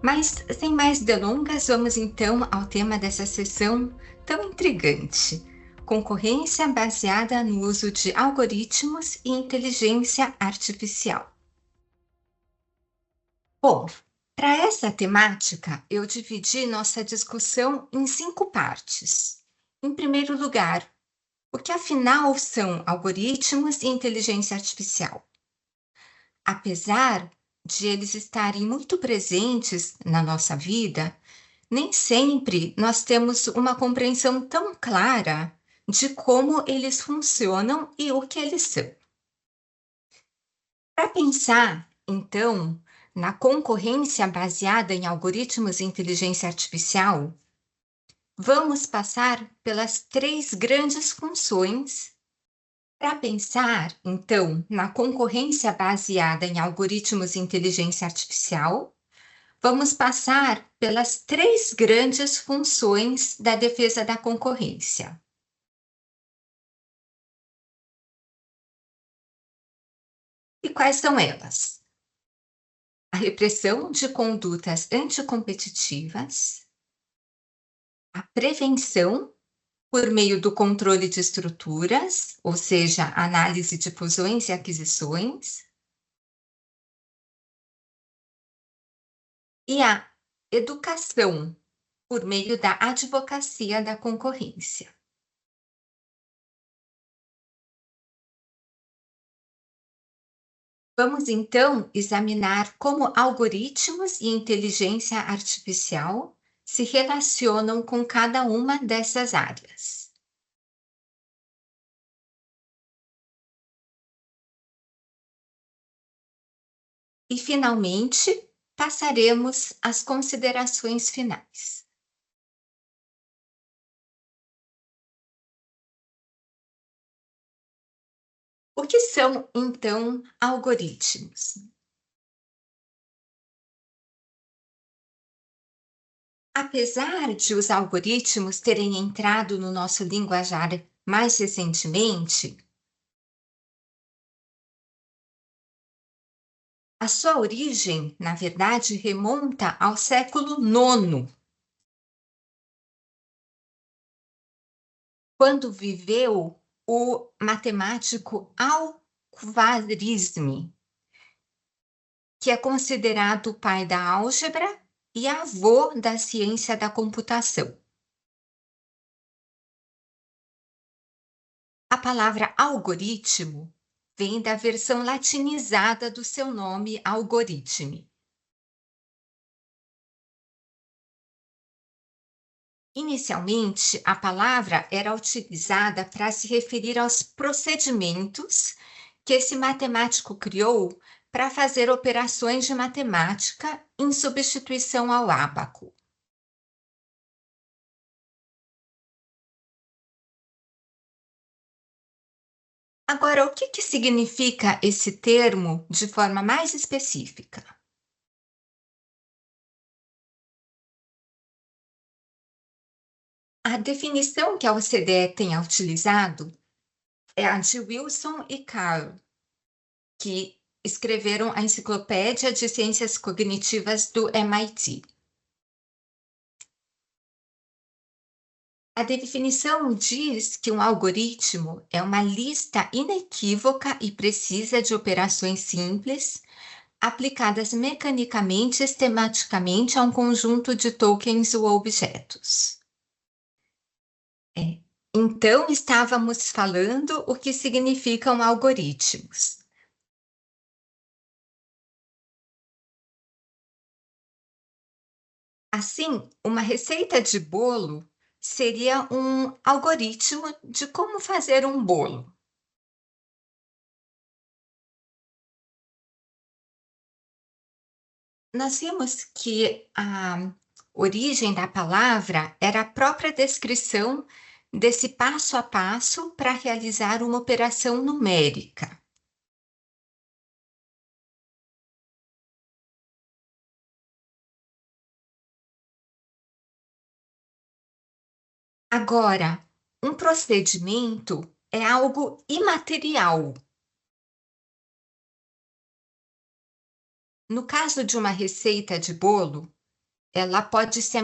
Mas, sem mais delongas, vamos então ao tema dessa sessão tão intrigante: concorrência baseada no uso de algoritmos e inteligência artificial. Bom, para essa temática, eu dividi nossa discussão em 5 partes. Em primeiro lugar, o que afinal são algoritmos e inteligência artificial? Apesar de eles estarem muito presentes na nossa vida, nem sempre nós temos uma compreensão tão clara de como eles funcionam e o que eles são. Para pensar, então, na concorrência baseada em algoritmos e inteligência artificial, vamos passar pelas 3 grandes funções. Para pensar, então, na concorrência baseada em algoritmos e inteligência artificial, vamos passar pelas 3 grandes funções da defesa da concorrência. E quais são elas? A repressão de condutas anticompetitivas, a prevenção por meio do controle de estruturas, ou seja, análise de fusões e aquisições, e a educação por meio da advocacia da concorrência. Vamos então examinar como algoritmos e inteligência artificial se relacionam com cada uma dessas áreas. E, finalmente, passaremos às considerações finais. O que são, então, algoritmos? Apesar de os algoritmos terem entrado no nosso linguajar mais recentemente, a sua origem, na verdade, remonta ao século IX, quando viveu o matemático Al-Khwarizmi, que é considerado o pai da álgebra e avô da ciência da computação. A palavra algoritmo vem da versão latinizada do seu nome, algoritme. Inicialmente, a palavra era utilizada para se referir aos procedimentos que esse matemático criou para fazer operações de matemática em substituição ao ábaco. Agora, o que significa esse termo de forma mais específica? A definição que a OCDE tem utilizado é a de Wilson e Carl, que escreveram a Enciclopédia de Ciências Cognitivas do MIT. A definição diz que um algoritmo é uma lista inequívoca e precisa de operações simples, aplicadas mecanicamente e sistematicamente a um conjunto de tokens ou objetos. Então, estávamos falando o que significam algoritmos. Assim, uma receita de bolo seria um algoritmo de como fazer um bolo. Nós vimos que a origem da palavra era a própria descrição desse passo a passo para realizar uma operação numérica. Agora, um procedimento é algo imaterial. No caso de uma receita de bolo, Ela pode se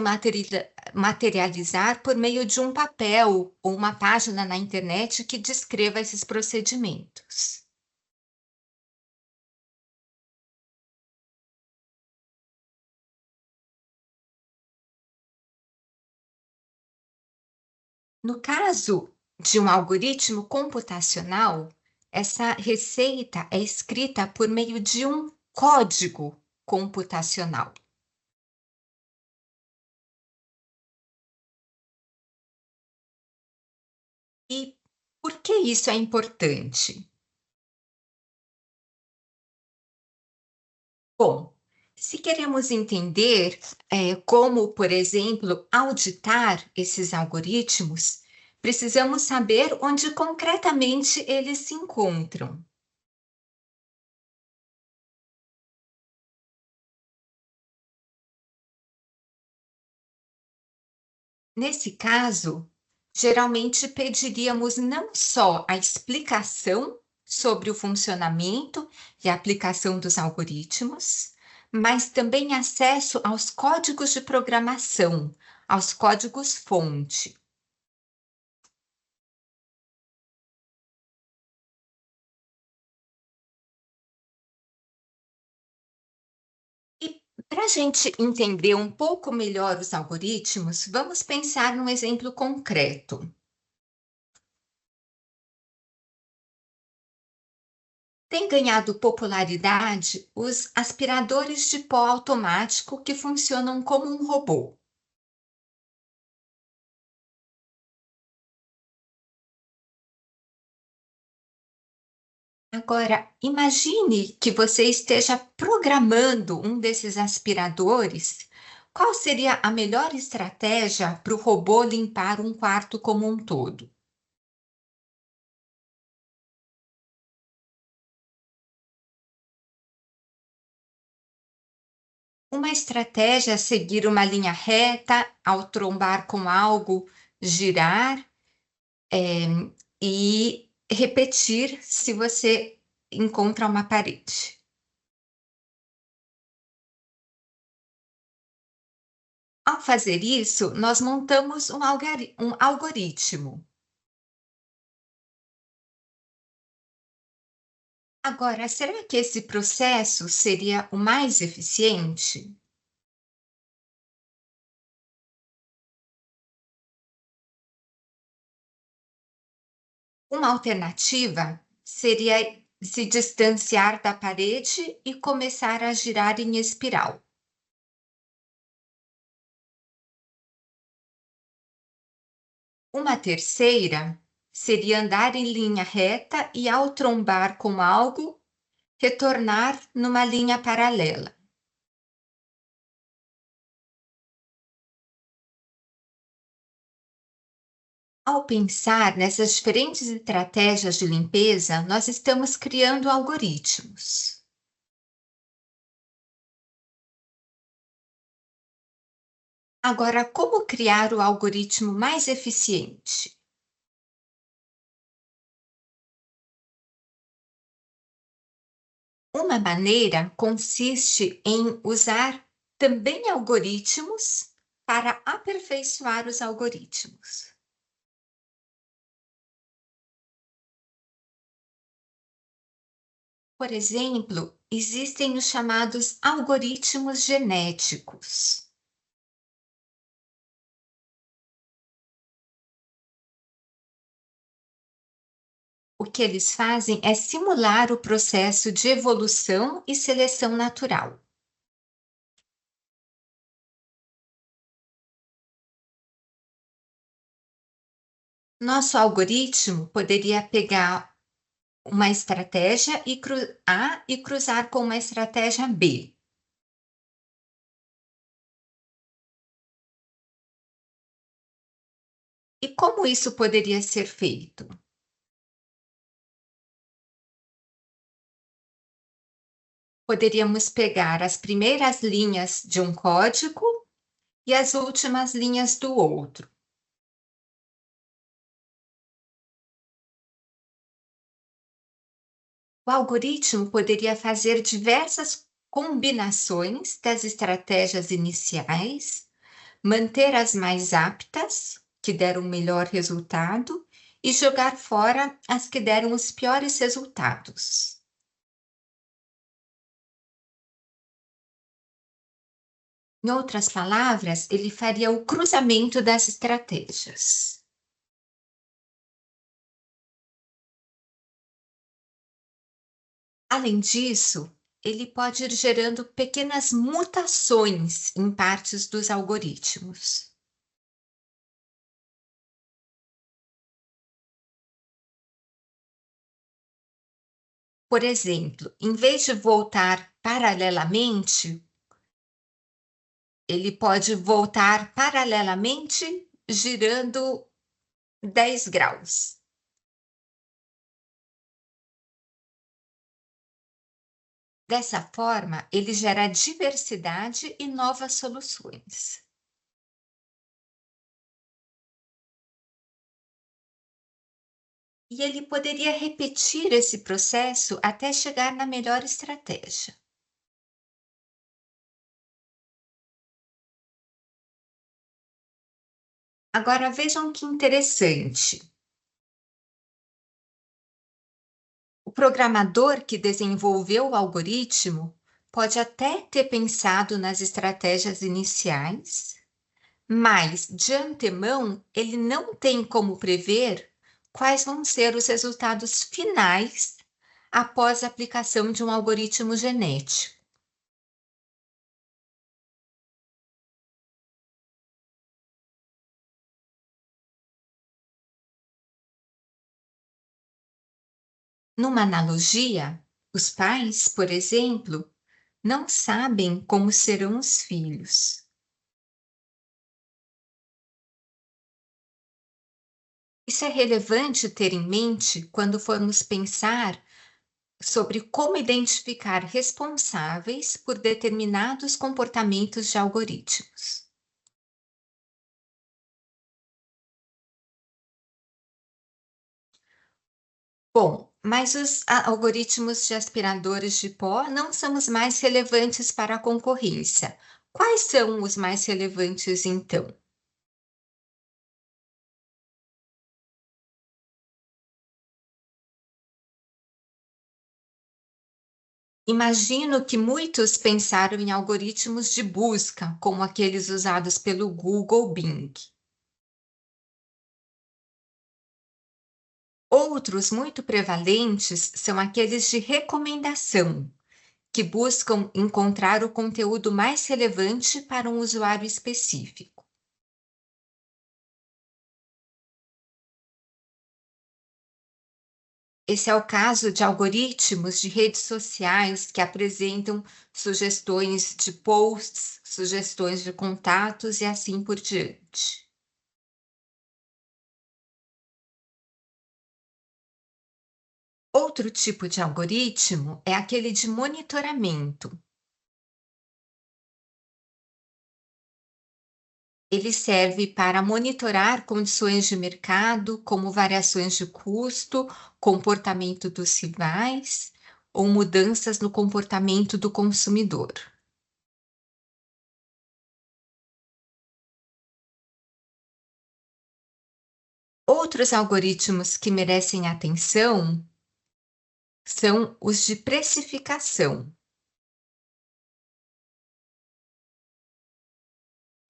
materializar por meio de um papel ou uma página na internet que descreva esses procedimentos. No caso de um algoritmo computacional, essa receita é escrita por meio de um código computacional. E por que isso é importante? Bom, se queremos entender como, por exemplo, auditar esses algoritmos, precisamos saber onde concretamente eles se encontram. Nesse caso, geralmente pediríamos não só a explicação sobre o funcionamento e a aplicação dos algoritmos, mas também acesso aos códigos de programação, aos códigos-fonte. E para a gente entender um pouco melhor os algoritmos, vamos pensar num exemplo concreto. Tem ganhado popularidade os aspiradores de pó automático que funcionam como um robô. Agora, imagine que você esteja programando um desses aspiradores. Qual seria a melhor estratégia para o robô limpar um quarto como um todo? Uma estratégia é seguir uma linha reta ao trombar com algo, girar, e repetir se você encontra uma parede. Ao fazer isso, nós montamos um algoritmo. Agora, será que esse processo seria o mais eficiente? Uma alternativa seria se distanciar da parede e começar a girar em espiral. Uma terceira seria andar em linha reta e, ao trombar com algo, retornar numa linha paralela. Ao pensar nessas diferentes estratégias de limpeza, nós estamos criando algoritmos. Agora, como criar o algoritmo mais eficiente? Uma maneira consiste em usar também algoritmos para aperfeiçoar os algoritmos. Por exemplo, existem os chamados algoritmos genéticos. O que eles fazem é simular o processo de evolução e seleção natural. Nosso algoritmo poderia pegar uma estratégia A e cruzar com uma estratégia B. E como isso poderia ser feito? Poderíamos pegar as primeiras linhas de um código e as últimas linhas do outro. O algoritmo poderia fazer diversas combinações das estratégias iniciais, manter as mais aptas, que deram melhor resultado, e jogar fora as que deram os piores resultados. Em outras palavras, ele faria o cruzamento das estratégias. Além disso, ele pode ir gerando pequenas mutações em partes dos algoritmos. Por exemplo, em vez de voltar paralelamente, ele pode voltar paralelamente girando 10 graus. Dessa forma, ele gera diversidade e novas soluções. E ele poderia repetir esse processo até chegar na melhor estratégia. Agora vejam que interessante. O programador que desenvolveu o algoritmo pode até ter pensado nas estratégias iniciais, mas de antemão ele não tem como prever quais vão ser os resultados finais após a aplicação de um algoritmo genético. Numa analogia, os pais, por exemplo, não sabem como serão os filhos. Isso é relevante ter em mente quando formos pensar sobre como identificar responsáveis por determinados comportamentos de algoritmos. Bom, mas os algoritmos de aspiradores de pó não são os mais relevantes para a concorrência. Quais são os mais relevantes, então? Imagino que muitos pensaram em algoritmos de busca, como aqueles usados pelo Google Bing. Outros muito prevalentes são aqueles de recomendação, que buscam encontrar o conteúdo mais relevante para um usuário específico. Esse é o caso de algoritmos de redes sociais que apresentam sugestões de posts, sugestões de contatos e assim por diante. Outro tipo de algoritmo é aquele de monitoramento. Ele serve para monitorar condições de mercado, como variações de custo, comportamento dos rivais ou mudanças no comportamento do consumidor. Outros algoritmos que merecem atenção são os de precificação.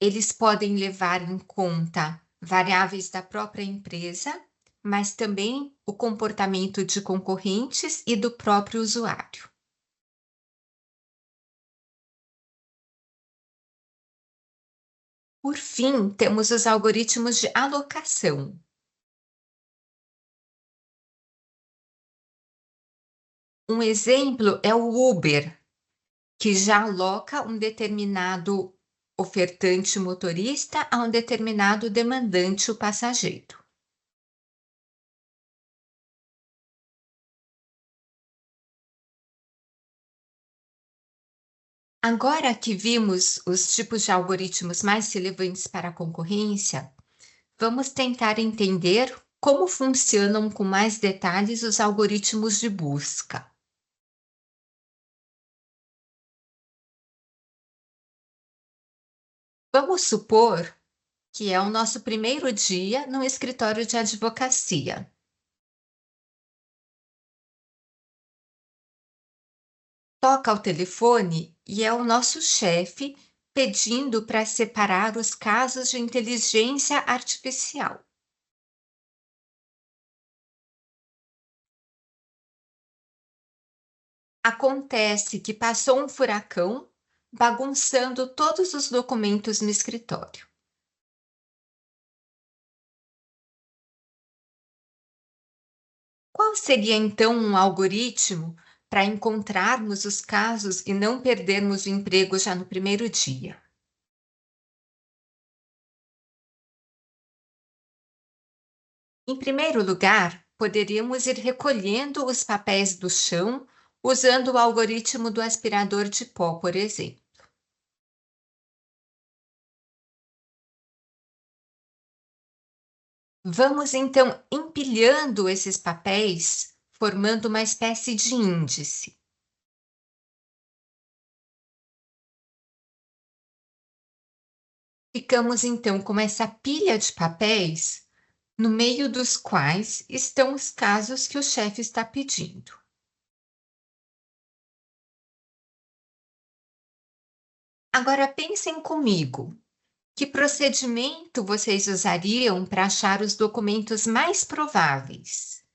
Eles podem levar em conta variáveis da própria empresa, mas também o comportamento de concorrentes e do próprio usuário. Por fim, temos os algoritmos de alocação. Um exemplo é o Uber, que já aloca um determinado ofertante motorista a um determinado demandante, o passageiro. Agora que vimos os tipos de algoritmos mais relevantes para a concorrência, vamos tentar entender como funcionam com mais detalhes os algoritmos de busca. Vamos supor que é o nosso primeiro dia no escritório de advocacia. Toca o telefone e é o nosso chefe pedindo para separar os casos de inteligência artificial. Acontece que passou um furacão bagunçando todos os documentos no escritório. Qual seria então um algoritmo para encontrarmos os casos e não perdermos o emprego já no primeiro dia? Em primeiro lugar, poderíamos ir recolhendo os papéis do chão usando o algoritmo do aspirador de pó, por exemplo. Vamos então empilhando esses papéis, formando uma espécie de índice. Ficamos então com essa pilha de papéis, no meio dos quais estão os casos que o chefe está pedindo. Agora pensem comigo, que procedimento vocês usariam para achar os documentos mais prováveis?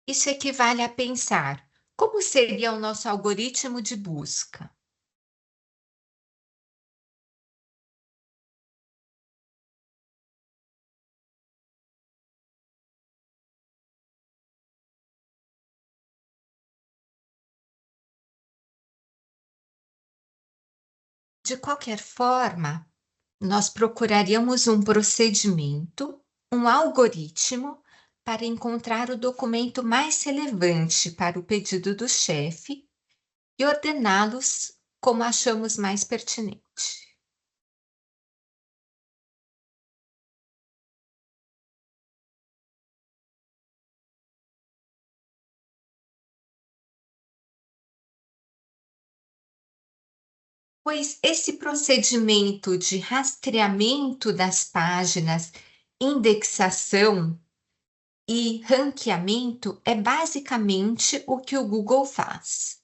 Isso equivale a pensar: como seria o nosso algoritmo de busca? De qualquer forma, nós procuraríamos um procedimento, um algoritmo, para encontrar o documento mais relevante para o pedido do chefe e ordená-los como achamos mais pertinente. Pois esse procedimento de rastreamento das páginas, indexação e ranqueamento é basicamente o que o Google faz.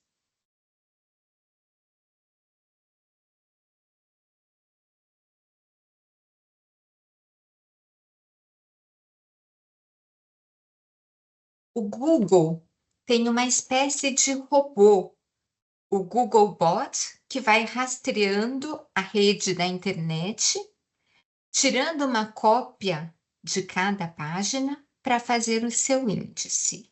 O Google tem uma espécie de robô, o Googlebot, que vai rastreando a rede da internet, tirando uma cópia de cada página para fazer o seu índice.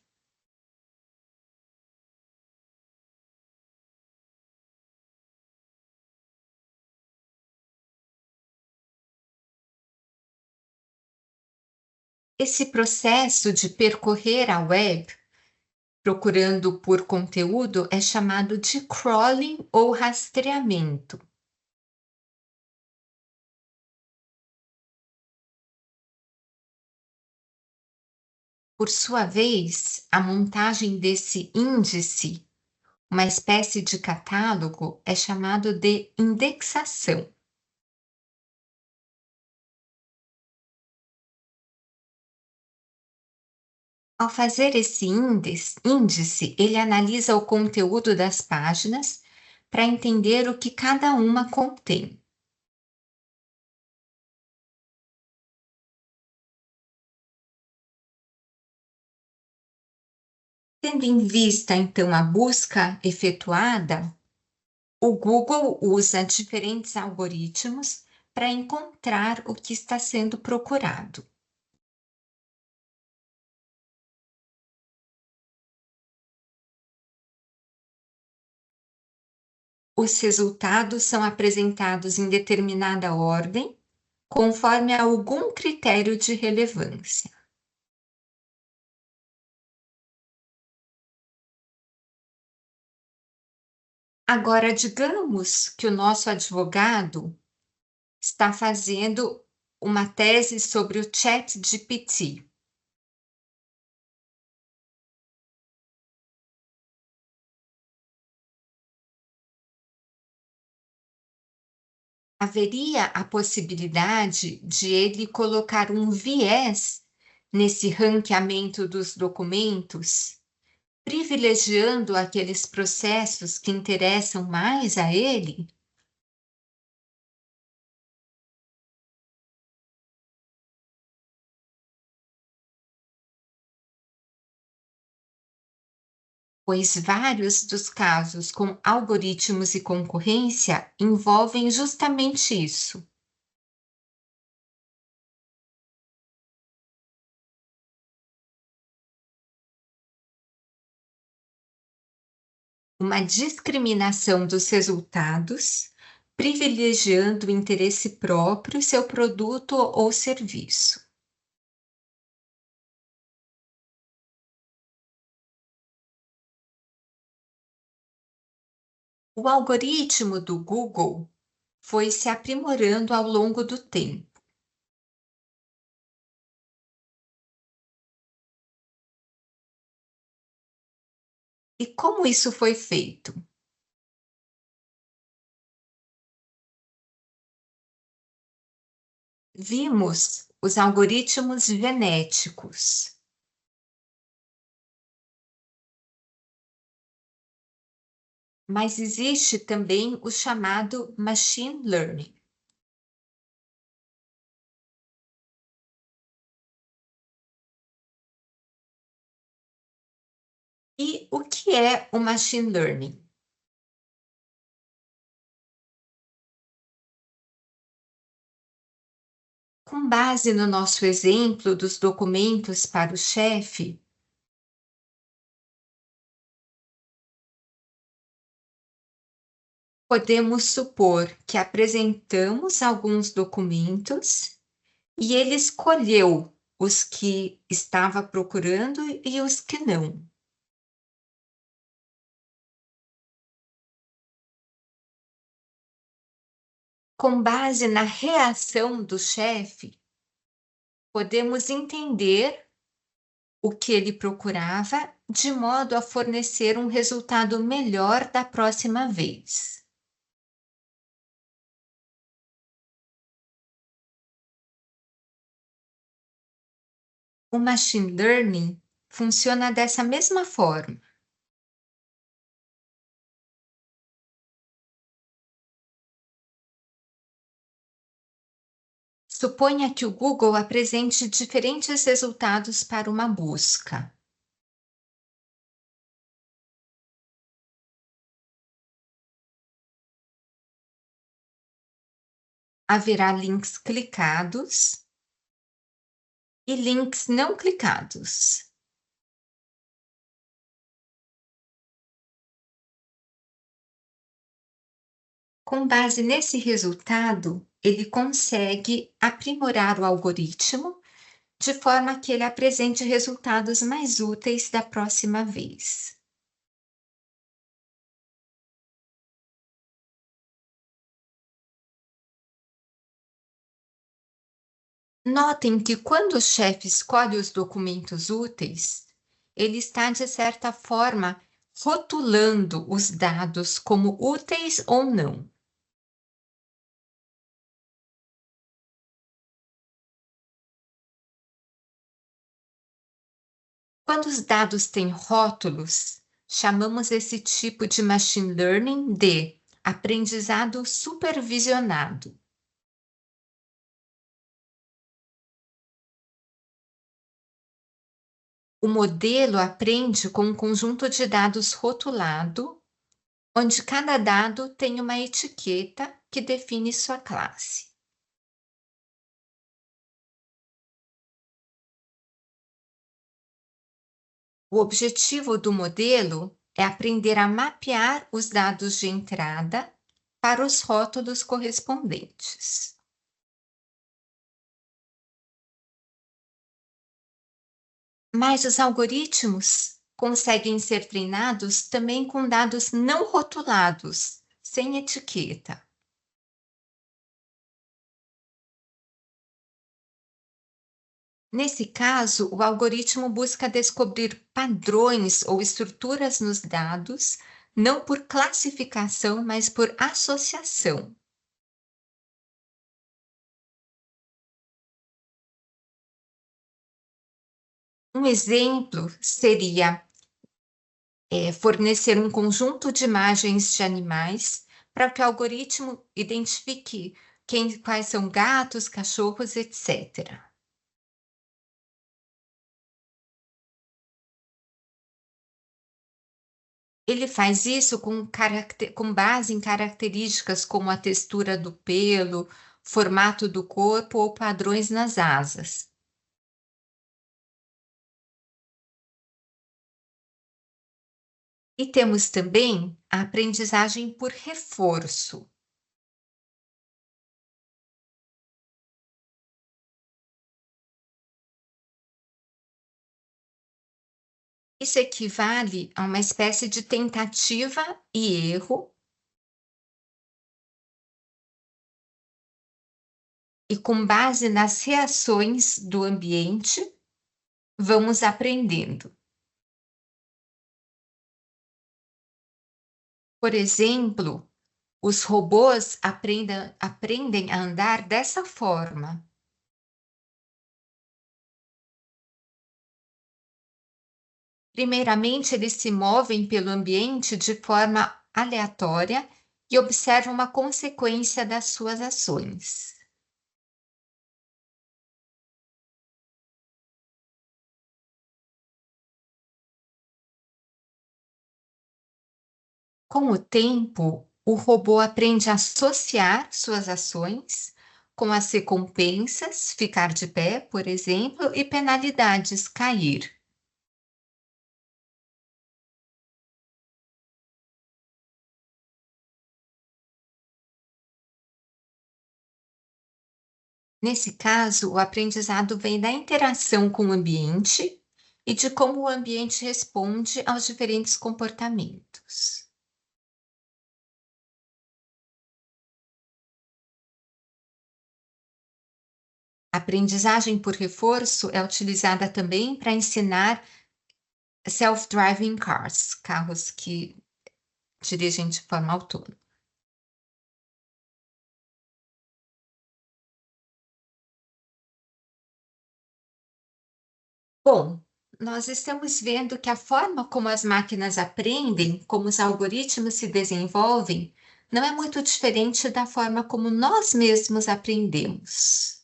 Esse processo de percorrer a web procurando por conteúdo é chamado de crawling ou rastreamento. Por sua vez, a montagem desse índice, uma espécie de catálogo, é chamado de indexação. Ao fazer esse índice, ele analisa o conteúdo das páginas para entender o que cada uma contém. Tendo em vista, então, a busca efetuada, o Google usa diferentes algoritmos para encontrar o que está sendo procurado. Os resultados são apresentados em determinada ordem, conforme algum critério de relevância. Agora, digamos que o nosso advogado está fazendo uma tese sobre o ChatGPT. Haveria a possibilidade de ele colocar um viés nesse ranqueamento dos documentos, privilegiando aqueles processos que interessam mais a ele? Pois vários dos casos com algoritmos e concorrência envolvem justamente isso. Uma discriminação dos resultados, privilegiando o interesse próprio, seu produto ou serviço. O algoritmo do Google foi se aprimorando ao longo do tempo. E como isso foi feito? Vimos os algoritmos genéticos, mas existe também o chamado machine learning. E o que é o machine learning? Com base no nosso exemplo dos documentos para o chefe, podemos supor que apresentamos alguns documentos e ele escolheu os que estava procurando e os que não. Com base na reação do chefe, podemos entender o que ele procurava, de modo a fornecer um resultado melhor da próxima vez. O machine learning funciona dessa mesma forma. Suponha que o Google apresente diferentes resultados para uma busca. Haverá links clicados e links não clicados. Com base nesse resultado, ele consegue aprimorar o algoritmo de forma que ele apresente resultados mais úteis da próxima vez. Notem que quando o chefe escolhe os documentos úteis, ele está, de certa forma, rotulando os dados como úteis ou não. Quando os dados têm rótulos, chamamos esse tipo de machine learning de aprendizado supervisionado. O modelo aprende com um conjunto de dados rotulado, onde cada dado tem uma etiqueta que define sua classe. O objetivo do modelo é aprender a mapear os dados de entrada para os rótulos correspondentes. Mas os algoritmos conseguem ser treinados também com dados não rotulados, sem etiqueta. Nesse caso, o algoritmo busca descobrir padrões ou estruturas nos dados, não por classificação, mas por associação. Um exemplo seria fornecer um conjunto de imagens de animais para que o algoritmo identifique quais são gatos, cachorros, etc. Ele faz isso com base em características como a textura do pelo, formato do corpo ou padrões nas asas. E temos também a aprendizagem por reforço. Isso equivale a uma espécie de tentativa e erro, e com base nas reações do ambiente, vamos aprendendo. Por exemplo, os robôs aprendem a andar dessa forma. Primeiramente, eles se movem pelo ambiente de forma aleatória e observam uma consequência das suas ações. Com o tempo, o robô aprende a associar suas ações com as recompensas, ficar de pé, por exemplo, e penalidades, cair. Nesse caso, o aprendizado vem da interação com o ambiente e de como o ambiente responde aos diferentes comportamentos. A aprendizagem por reforço é utilizada também para ensinar self-driving cars, carros que dirigem de forma autônoma. Bom, nós estamos vendo que a forma como as máquinas aprendem, como os algoritmos se desenvolvem, não é muito diferente da forma como nós mesmos aprendemos.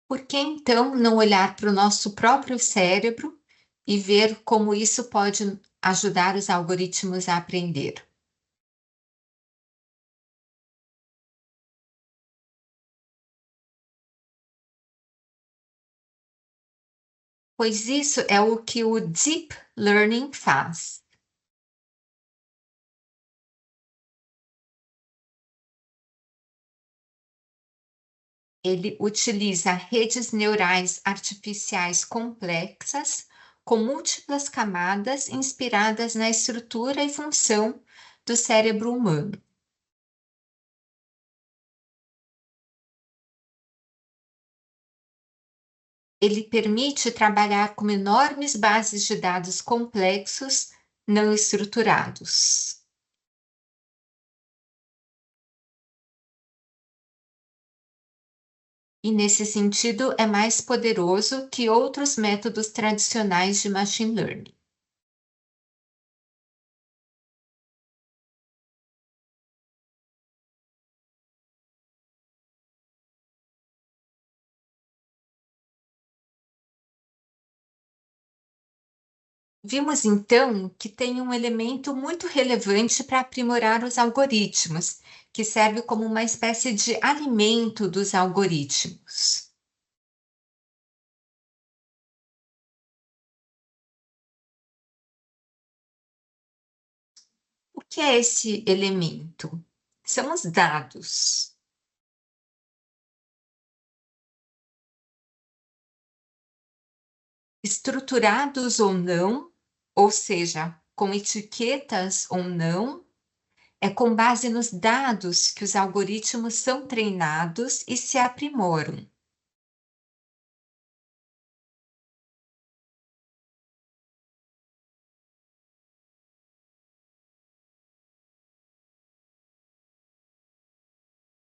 Por que então não olhar para o nosso próprio cérebro e ver como isso pode ajudar os algoritmos a aprender? Pois isso é o que o Deep Learning faz. Ele utiliza redes neurais artificiais complexas, com múltiplas camadas inspiradas na estrutura e função do cérebro humano. Ele permite trabalhar com enormes bases de dados complexos não estruturados. E, nesse sentido, é mais poderoso que outros métodos tradicionais de machine learning. Vimos então que tem um elemento muito relevante para aprimorar os algoritmos, que serve como uma espécie de alimento dos algoritmos. O que é esse elemento? São os dados. Estruturados ou seja, com etiquetas ou não, é com base nos dados que os algoritmos são treinados e se aprimoram.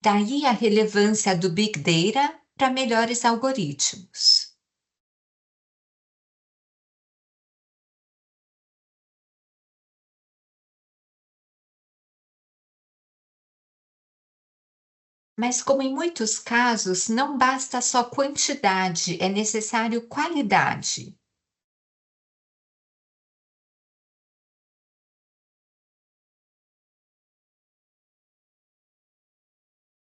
Daí a relevância do Big Data para melhores algoritmos. Mas, como em muitos casos, não basta só quantidade, é necessário qualidade.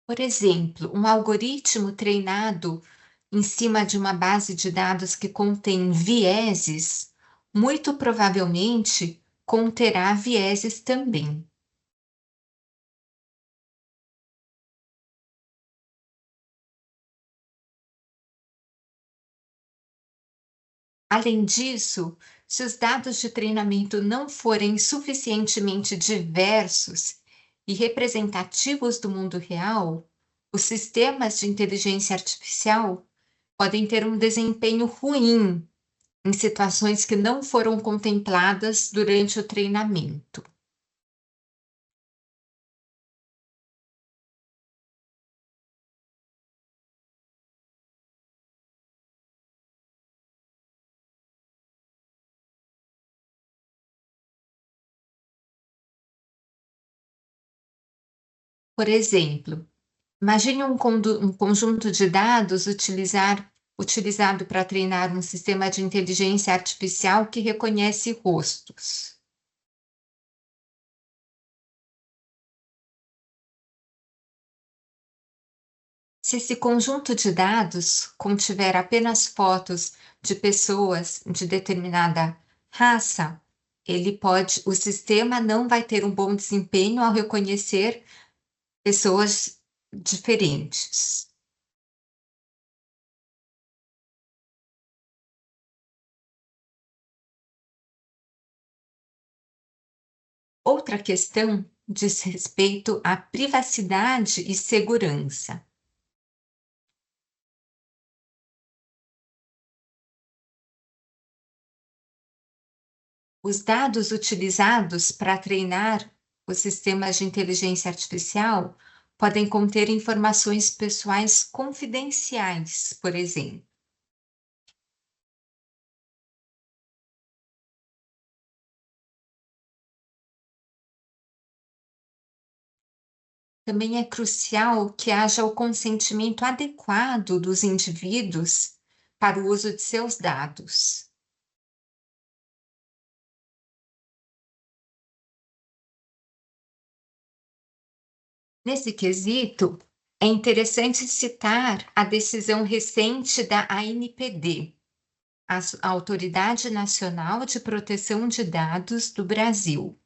Por exemplo, um algoritmo treinado em cima de uma base de dados que contém vieses, muito provavelmente conterá vieses também. Além disso, se os dados de treinamento não forem suficientemente diversos e representativos do mundo real, os sistemas de inteligência artificial podem ter um desempenho ruim em situações que não foram contempladas durante o treinamento. Por exemplo, imagine um conjunto de dados utilizado para treinar um sistema de inteligência artificial que reconhece rostos. Se esse conjunto de dados contiver apenas fotos de pessoas de determinada raça, o sistema não vai ter um bom desempenho ao reconhecer pessoas diferentes. Outra questão diz respeito à privacidade e segurança. Os dados utilizados para treinar os sistemas de inteligência artificial podem conter informações pessoais confidenciais, por exemplo. Também é crucial que haja o consentimento adequado dos indivíduos para o uso de seus dados. Nesse quesito, é interessante citar a decisão recente da ANPD, a Autoridade Nacional de Proteção de Dados do Brasil.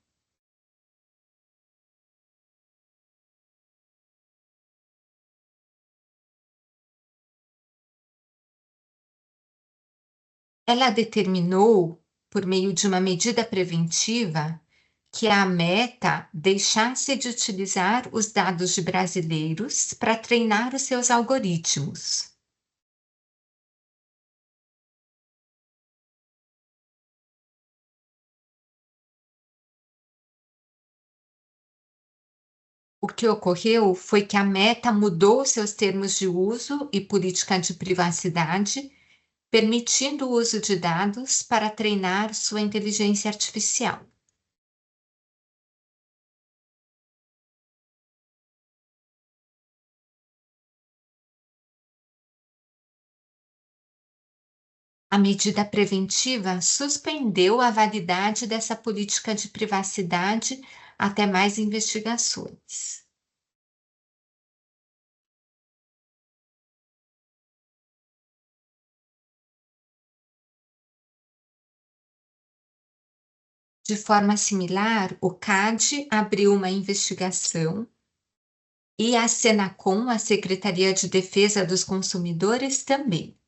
Ela determinou, por meio de uma medida preventiva, que a Meta deixasse de utilizar os dados de brasileiros para treinar os seus algoritmos. O que ocorreu foi que a Meta mudou seus termos de uso e política de privacidade, permitindo o uso de dados para treinar sua inteligência artificial. A medida preventiva suspendeu a validade dessa política de privacidade até mais investigações. De forma similar, o CAD abriu uma investigação e a Senacom, a Secretaria de Defesa dos Consumidores, também.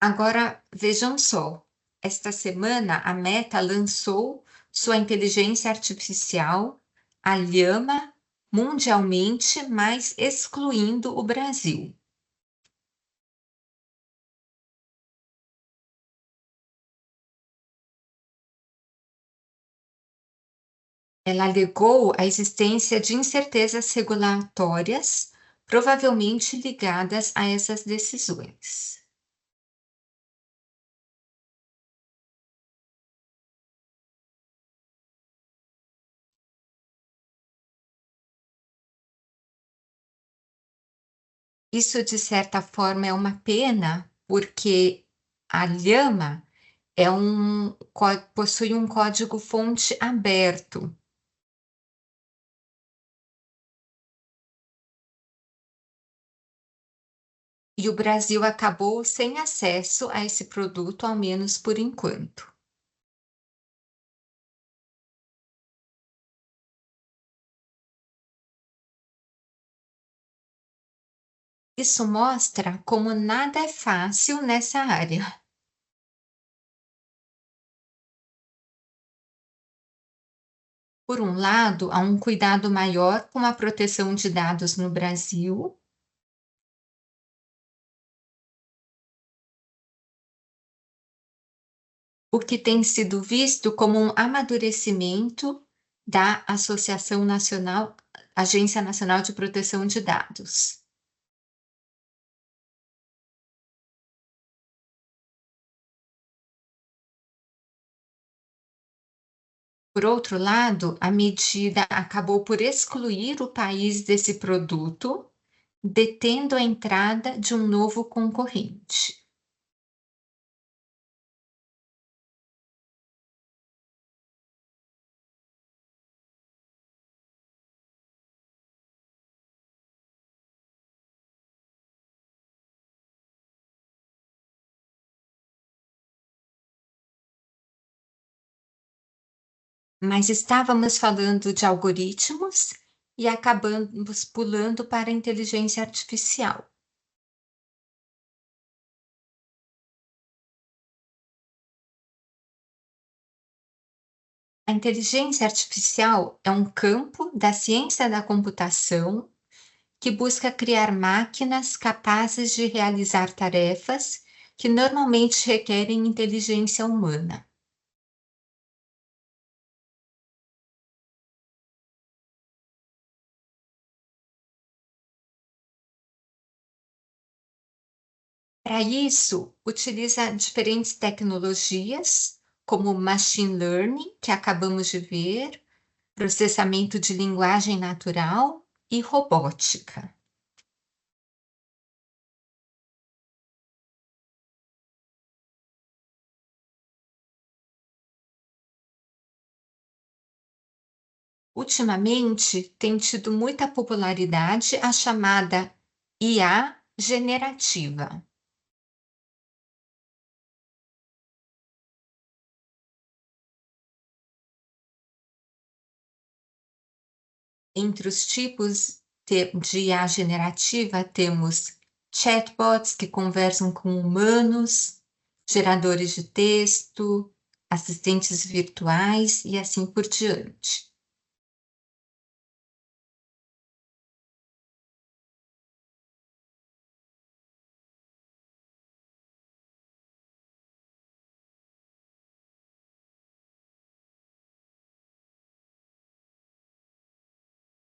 Agora, vejam só, esta semana a Meta lançou sua inteligência artificial, a Llama, mundialmente, mas excluindo o Brasil. Ela alegou a existência de incertezas regulatórias, provavelmente ligadas a essas decisões. Isso, de certa forma, é uma pena, porque a Llama possui um código-fonte aberto. E o Brasil acabou sem acesso a esse produto, ao menos por enquanto. Isso mostra como nada é fácil nessa área. Por um lado, há um cuidado maior com a proteção de dados no Brasil, o que tem sido visto como um amadurecimento da Agência Nacional de Proteção de Dados. Por outro lado, a medida acabou por excluir o país desse produto, detendo a entrada de um novo concorrente. Mas estávamos falando de algoritmos e acabamos pulando para a inteligência artificial. A inteligência artificial é um campo da ciência da computação que busca criar máquinas capazes de realizar tarefas que normalmente requerem inteligência humana. Para isso, utiliza diferentes tecnologias, como machine learning, que acabamos de ver, processamento de linguagem natural e robótica. Ultimamente, tem tido muita popularidade a chamada IA generativa. Entre os tipos de IA generativa, temos chatbots que conversam com humanos, geradores de texto, assistentes virtuais e assim por diante.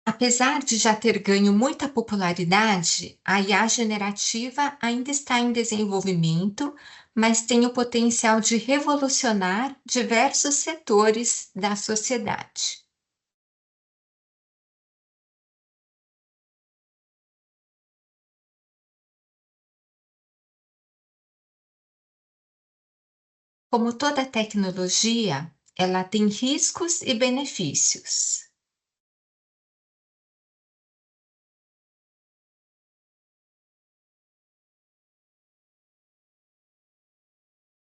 Apesar de já ter ganho muita popularidade, a IA generativa ainda está em desenvolvimento, mas tem o potencial de revolucionar diversos setores da sociedade. Como toda tecnologia, ela tem riscos e benefícios.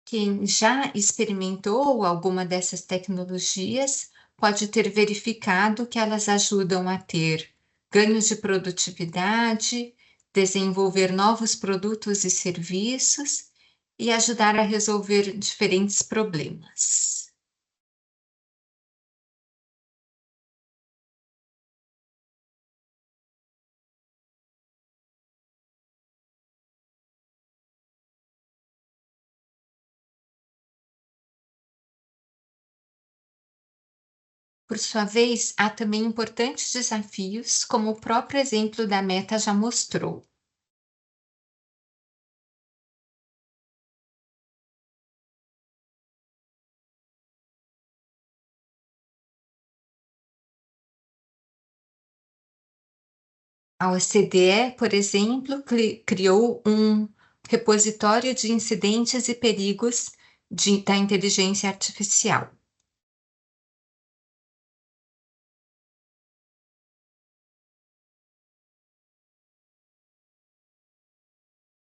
Quem já experimentou alguma dessas tecnologias pode ter verificado que elas ajudam a ter ganhos de produtividade, desenvolver novos produtos e serviços e ajudar a resolver diferentes problemas. Por sua vez, há também importantes desafios, como o próprio exemplo da Meta já mostrou. A OCDE, por exemplo, criou um repositório de incidentes e perigos da inteligência artificial.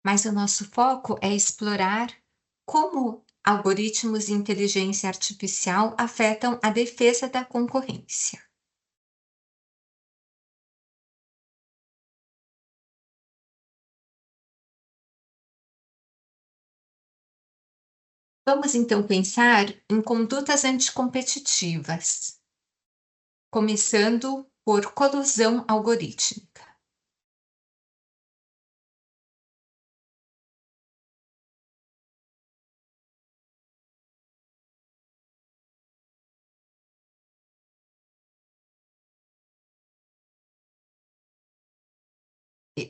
Mas o nosso foco é explorar como algoritmos de inteligência artificial afetam a defesa da concorrência. Vamos então pensar em condutas anticompetitivas, começando por colusão algorítmica.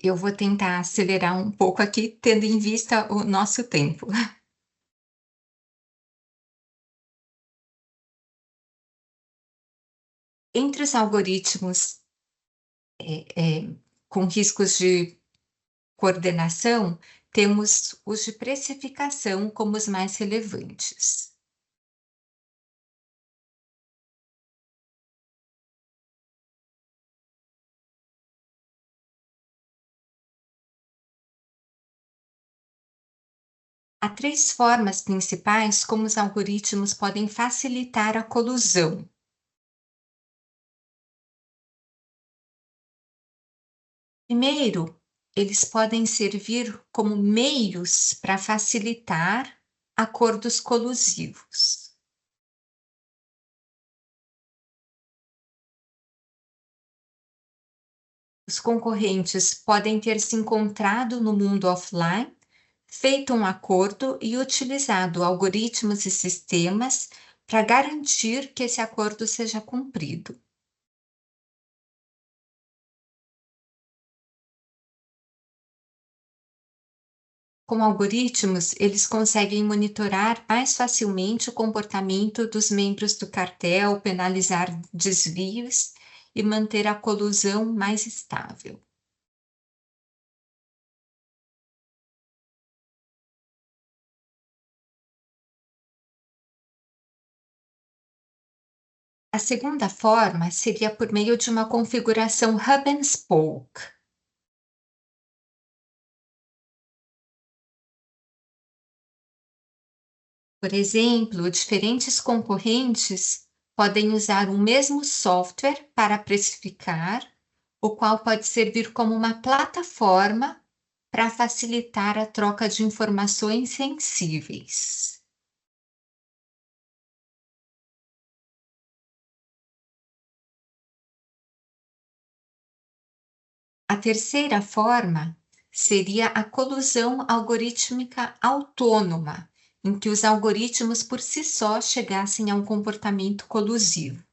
Eu vou tentar acelerar um pouco aqui, tendo em vista o nosso tempo. Entre os algoritmos com riscos de coordenação, temos os de precificação como os mais relevantes. Há três formas principais como os algoritmos podem facilitar a colusão. Primeiro, eles podem servir como meios para facilitar acordos colusivos. Os concorrentes podem ter se encontrado no mundo offline, feito um acordo e utilizado algoritmos e sistemas para garantir que esse acordo seja cumprido. Com algoritmos, eles conseguem monitorar mais facilmente o comportamento dos membros do cartel, penalizar desvios e manter a colusão mais estável. A segunda forma seria por meio de uma configuração hub and spoke. Por exemplo, diferentes concorrentes podem usar o mesmo software para precificar, o qual pode servir como uma plataforma para facilitar a troca de informações sensíveis. A terceira forma seria a colusão algorítmica autônoma, em que os algoritmos por si só chegassem a um comportamento colusivo.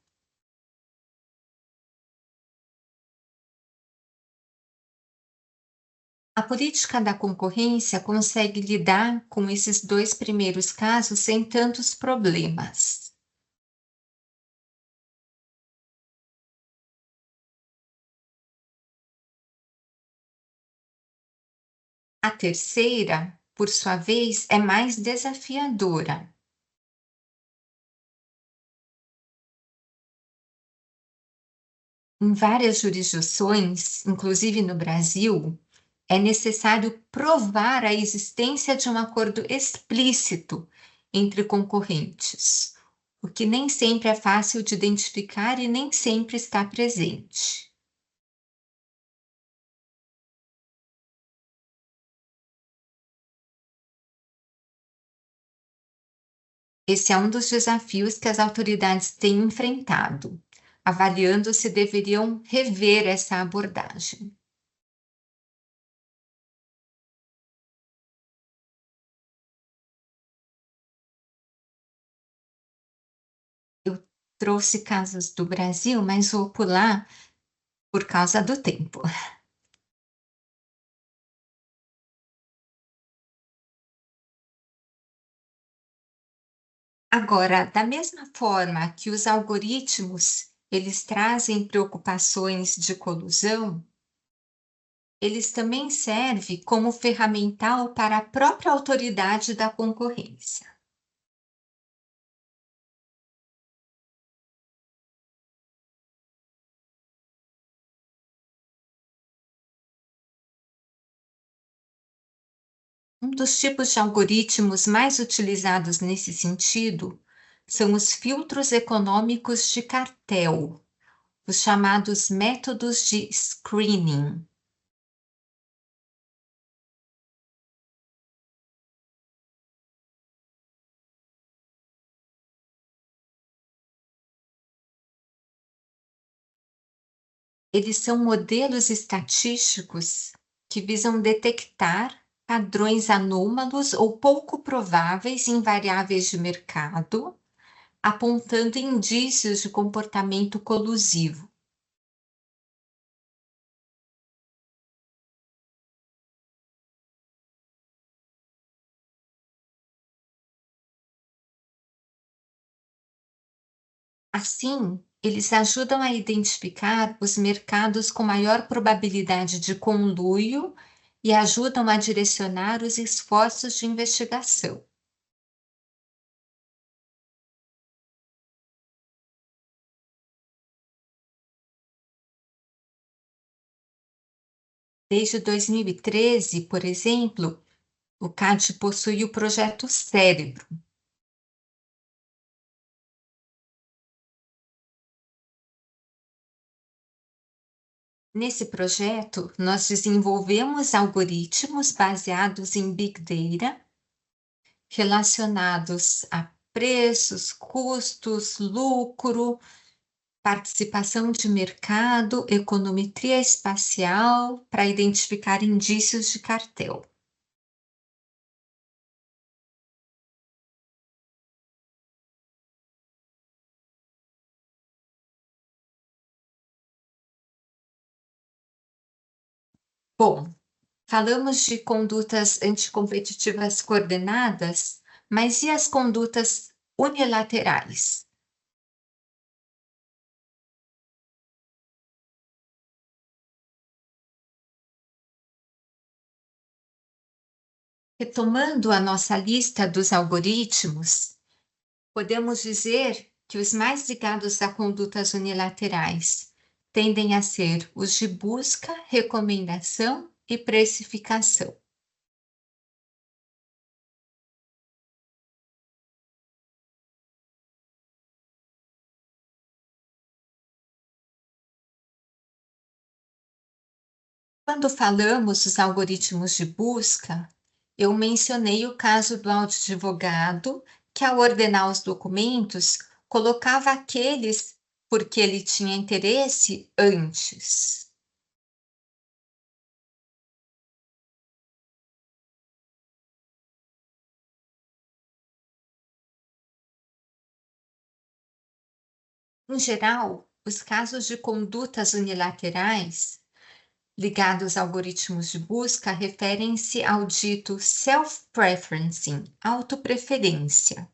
A política da concorrência consegue lidar com esses dois primeiros casos sem tantos problemas. A terceira, por sua vez, é mais desafiadora. Em várias jurisdições, inclusive no Brasil, é necessário provar a existência de um acordo explícito entre concorrentes, o que nem sempre é fácil de identificar e nem sempre está presente. Esse é um dos desafios que as autoridades têm enfrentado, avaliando se deveriam rever essa abordagem. trouxe casos do Brasil, mas vou pular por causa do tempo. Agora, da mesma forma que os algoritmos, eles trazem preocupações de colusão, eles também servem como ferramental para a própria autoridade da concorrência. Um dos tipos de algoritmos mais utilizados nesse sentido são os filtros econômicos de cartel, os chamados métodos de screening. Eles são modelos estatísticos que visam detectar padrões anômalos ou pouco prováveis em variáveis de mercado, apontando indícios de comportamento colusivo. Assim, eles ajudam a identificar os mercados com maior probabilidade de conluio e ajudam a direcionar os esforços de investigação. Desde 2013, por exemplo, o CAD possui o projeto Cérebro. Nesse projeto, nós desenvolvemos algoritmos baseados em Big Data relacionados a preços, custos, lucro, participação de mercado, econometria espacial, para identificar indícios de cartel. Bom, falamos de condutas anticompetitivas coordenadas, mas e as condutas unilaterais? Retomando a nossa lista dos algoritmos, podemos dizer que os mais ligados a condutas unilaterais tendem a ser os de busca, recomendação e precificação. Quando falamos dos algoritmos de busca, eu mencionei o caso do advogado que, ao ordenar os documentos, colocava aqueles por que ele tinha interesse antes. Em geral, os casos de condutas unilaterais ligados a algoritmos de busca referem-se ao dito self-preferencing, autopreferência.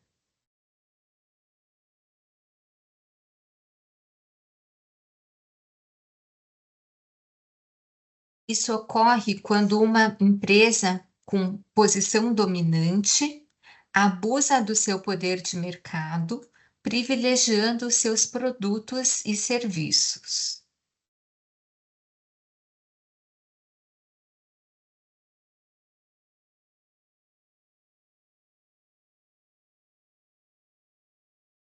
Isso ocorre quando uma empresa com posição dominante abusa do seu poder de mercado, privilegiando seus produtos e serviços.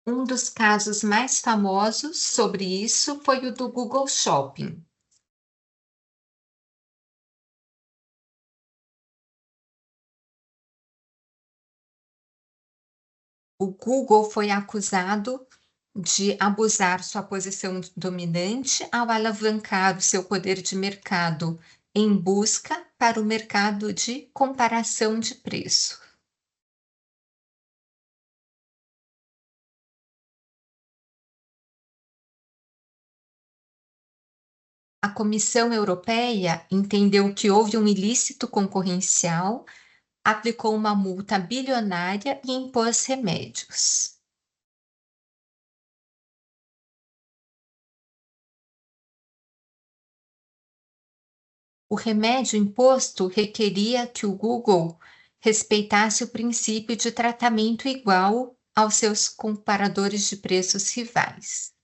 Um dos casos mais famosos sobre isso foi o do Google Shopping. O Google foi acusado de abusar sua posição dominante ao alavancar o seu poder de mercado em busca para o mercado de comparação de preço. A Comissão Europeia entendeu que houve um ilícito concorrencial, aplicou uma multa bilionária e impôs remédios. O remédio imposto requeria que o Google respeitasse o princípio de tratamento igual aos seus comparadores de preços rivais.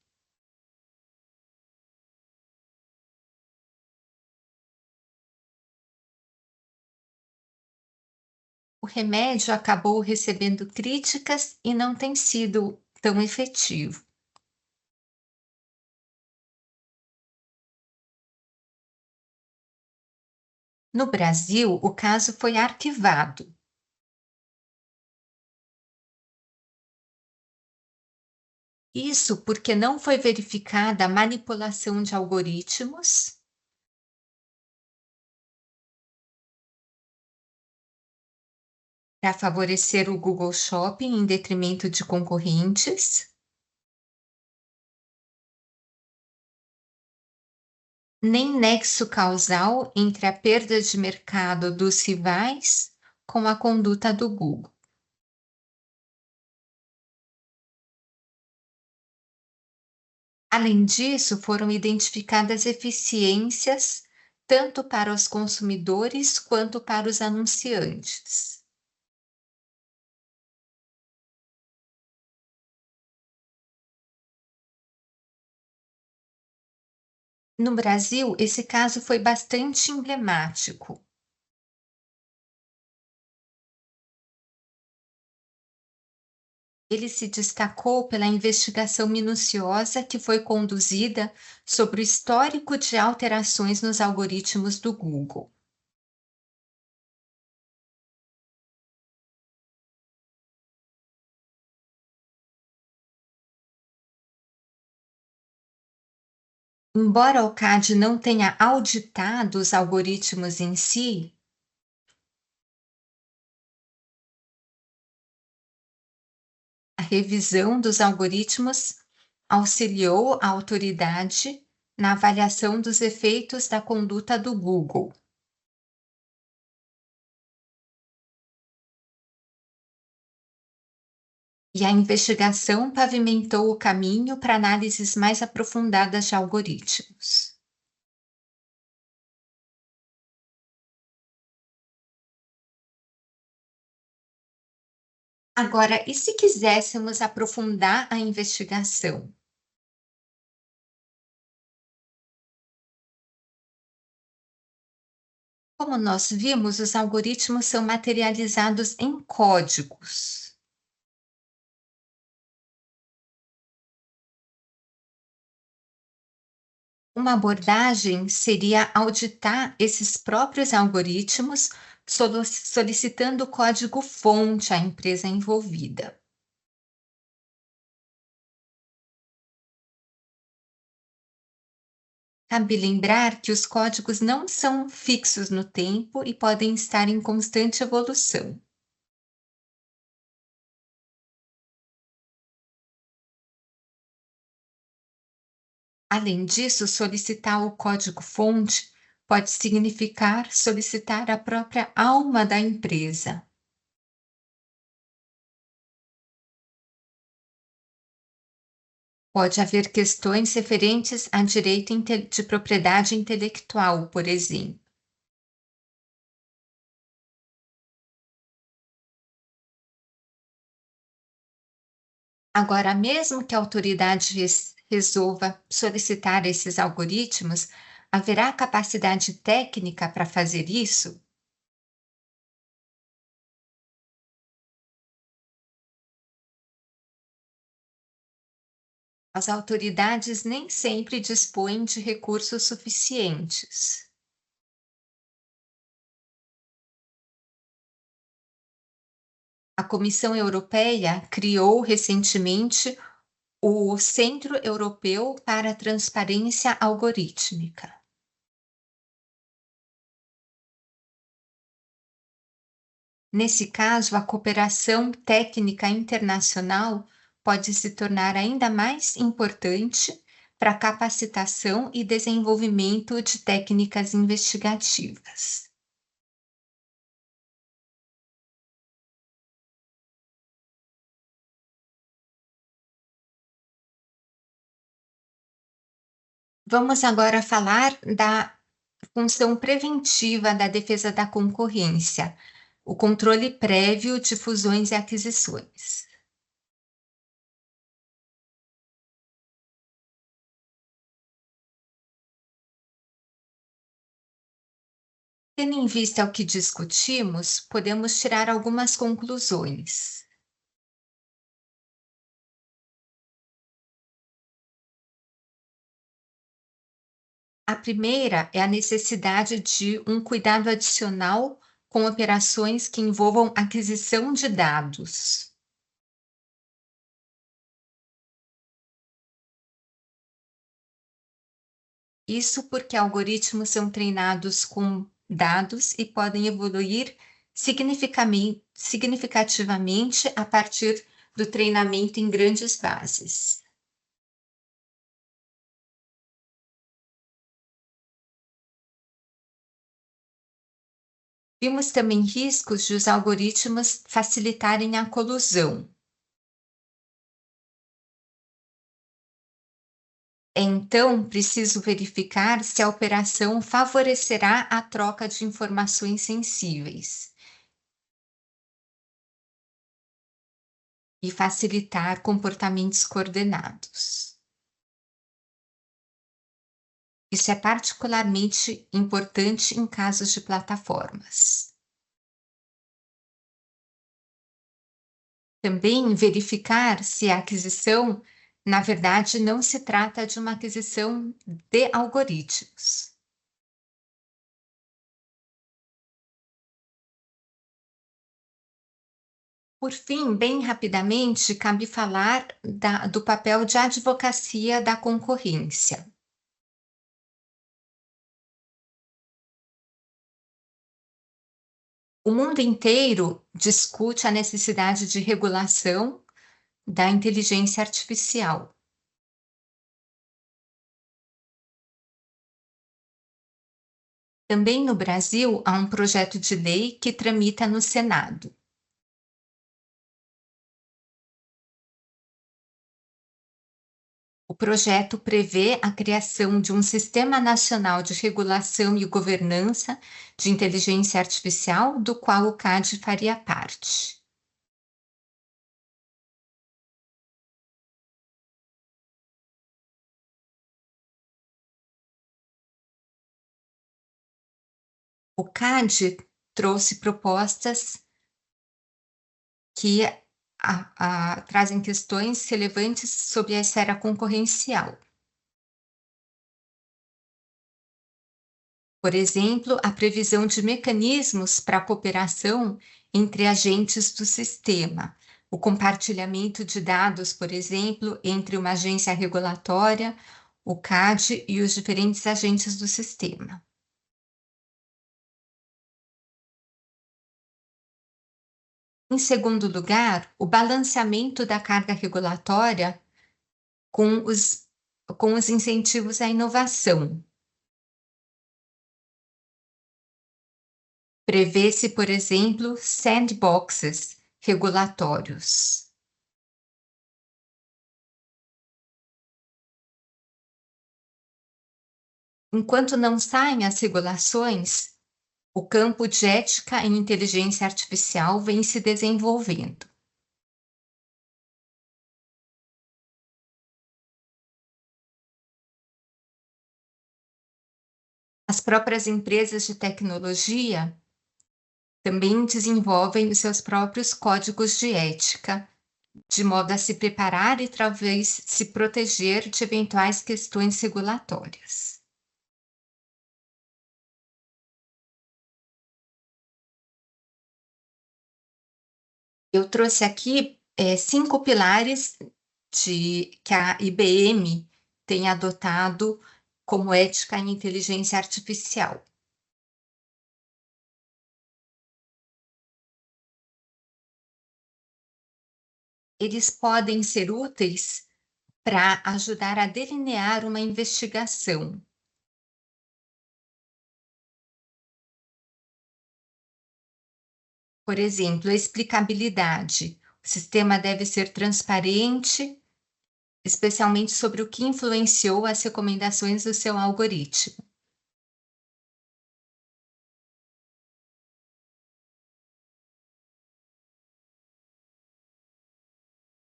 O remédio acabou recebendo críticas e não tem sido tão efetivo. No Brasil, o caso foi arquivado. Isso porque não foi verificada a manipulação de algoritmos para favorecer o Google Shopping em detrimento de concorrentes, nem nexo causal entre a perda de mercado dos rivais com a conduta do Google. Além disso, foram identificadas eficiências tanto para os consumidores quanto para os anunciantes. No Brasil, esse caso foi bastante emblemático. Ele se destacou pela investigação minuciosa que foi conduzida sobre o histórico de alterações nos algoritmos do Google. Embora o CAD não tenha auditado os algoritmos em si, a revisão dos algoritmos auxiliou a autoridade na avaliação dos efeitos da conduta do Google. E a investigação pavimentou o caminho para análises mais aprofundadas de algoritmos. Agora, e se quiséssemos aprofundar a investigação? Como nós vimos, os algoritmos são materializados em códigos. Uma abordagem seria auditar esses próprios algoritmos, solicitando o código-fonte à empresa envolvida. Cabe lembrar que os códigos não são fixos no tempo e podem estar em constante evolução. Além disso, solicitar o código-fonte pode significar solicitar a própria alma da empresa. Pode haver questões referentes a direito de propriedade intelectual, por exemplo. Agora, mesmo que a autoridade resolva solicitar esses algoritmos, haverá capacidade técnica para fazer isso? As autoridades nem sempre dispõem de recursos suficientes. A Comissão Europeia criou recentemente o Centro Europeu para a Transparência Algorítmica. Nesse caso, a cooperação técnica internacional pode se tornar ainda mais importante para capacitação e desenvolvimento de técnicas investigativas. Vamos agora falar da função preventiva da defesa da concorrência, o controle prévio de fusões e aquisições. Tendo em vista o que discutimos, podemos tirar algumas conclusões. A primeira é a necessidade de um cuidado adicional com operações que envolvam aquisição de dados. Isso porque algoritmos são treinados com dados e podem evoluir significativamente a partir do treinamento em grandes bases. Vimos também riscos de os algoritmos facilitarem a colusão. É então preciso verificar se a operação favorecerá a troca de informações sensíveis e facilitar comportamentos coordenados. Isso é particularmente importante em casos de plataformas. Também verificar se a aquisição, na verdade, não se trata de uma aquisição de algoritmos. Por fim, bem rapidamente, cabe falar do papel de advocacia da concorrência. O mundo inteiro discute a necessidade de regulação da inteligência artificial. Também no Brasil, há um projeto de lei que tramita no Senado. O projeto prevê a criação de um Sistema Nacional de Regulação e Governança de Inteligência Artificial, do qual o CAD faria parte. O CAD trouxe propostas que trazem questões relevantes sobre a esfera concorrencial. Por exemplo, a previsão de mecanismos para a cooperação entre agentes do sistema, o compartilhamento de dados, por exemplo, entre uma agência regulatória, o CAD e os diferentes agentes do sistema. Em segundo lugar, o balanceamento da carga regulatória com os incentivos à inovação. Prevê-se, por exemplo, sandboxes regulatórios. Enquanto não saem as regulações, o campo de ética em inteligência artificial vem se desenvolvendo. As próprias empresas de tecnologia também desenvolvem os seus próprios códigos de ética, de modo a se preparar e talvez se proteger de eventuais questões regulatórias. Eu trouxe aqui 5 pilares que a IBM tem adotado como ética em inteligência artificial. Eles podem ser úteis para ajudar a delinear uma investigação. Por exemplo, a explicabilidade. O sistema deve ser transparente, especialmente sobre o que influenciou as recomendações do seu algoritmo.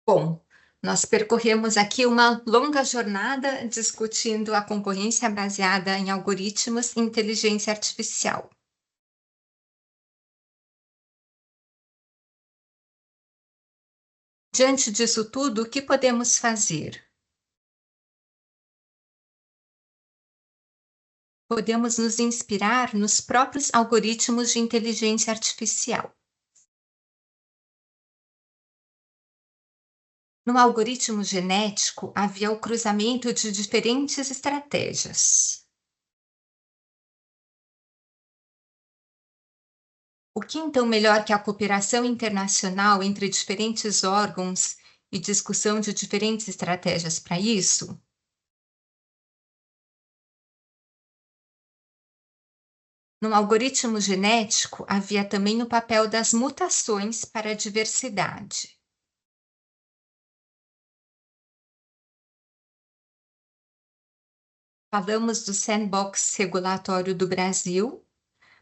Bom, nós percorremos aqui uma longa jornada discutindo a concorrência baseada em algoritmos e inteligência artificial. Diante disso tudo, o que podemos fazer? Podemos nos inspirar nos próprios algoritmos de inteligência artificial. No algoritmo genético, havia o cruzamento de diferentes estratégias. O que então melhor que a cooperação internacional entre diferentes órgãos e discussão de diferentes estratégias para isso? No algoritmo genético, havia também o papel das mutações para a diversidade. Falamos do sandbox regulatório do Brasil,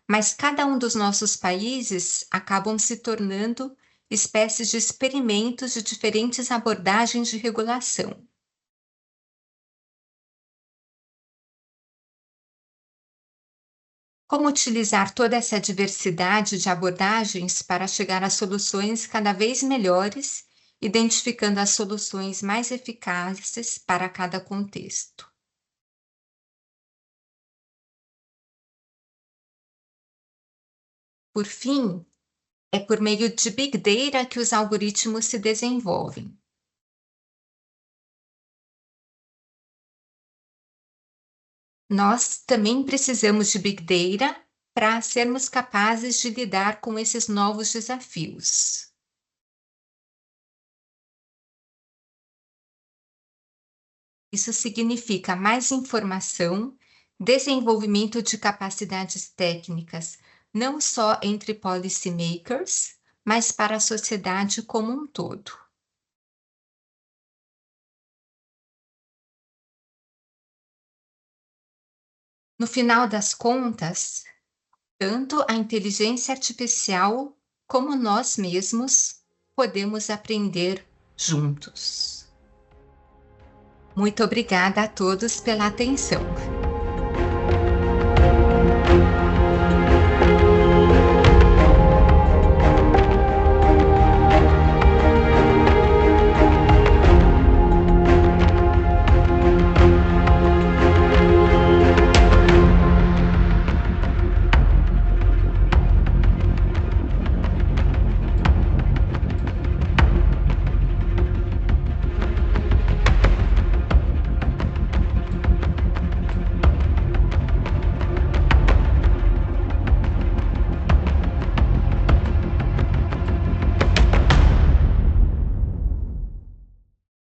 mas cada um dos nossos países acabam se tornando espécies de experimentos de diferentes abordagens de regulação. Como utilizar toda essa diversidade de abordagens para chegar a soluções cada vez melhores, identificando as soluções mais eficazes para cada contexto. Por fim, é por meio de Big Data que os algoritmos se desenvolvem. Nós também precisamos de Big Data para sermos capazes de lidar com esses novos desafios. Isso significa mais informação, desenvolvimento de capacidades técnicas, não só entre policymakers, mas para a sociedade como um todo. No final das contas, tanto a inteligência artificial como nós mesmos podemos aprender juntos. Muito obrigada a todos pela atenção.